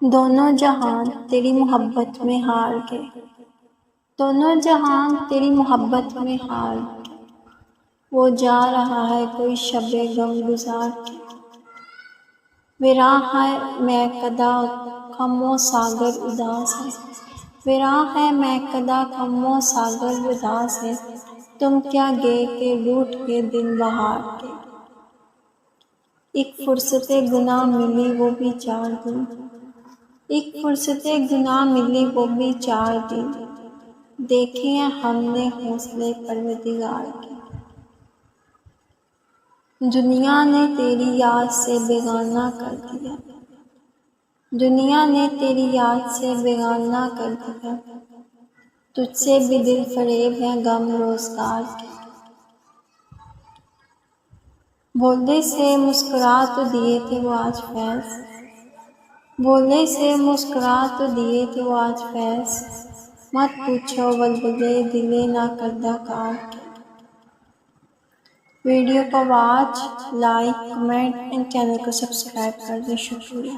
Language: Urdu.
دونوں جہان تیری محبت میں ہار گئے، دونوں جہان تیری محبت میں ہار گئے۔ وہ جا رہا ہے کوئی شب غم گزار کے، ویراں ہے میکدہ غم و ساغر اداس ہے، ویراں ہے میکدہ غم و ساغر اداس ہے۔ تم کیا گئے کہ روٹھ کے دن بہار کے، ایک فرصت گناہ ملی وہ بھی 4 دن، ایک فرصت گناہ ملی وہ بھی 4 دن، دیکھے ہیں ہم نے حوصلے پروردگار کے۔ دنیا نے تیری یاد سے بیگانہ کر دیا، دنیا نے تیری یاد سے بیگانہ کر دیا، تجھ سے بھی دل فریب ہیں غم روزگار کے۔ بولنے سے مسکرا تو دیے تھے وہ آج فیض، بولنے سے مسکرا تو دیے تھے وہ آج فیض، مت پوچھو ولولے دل ناکردہ کار کے۔ ویڈیو کو watch, like, comment and channel کو سبسکرائب کر دیں۔ شکریہ۔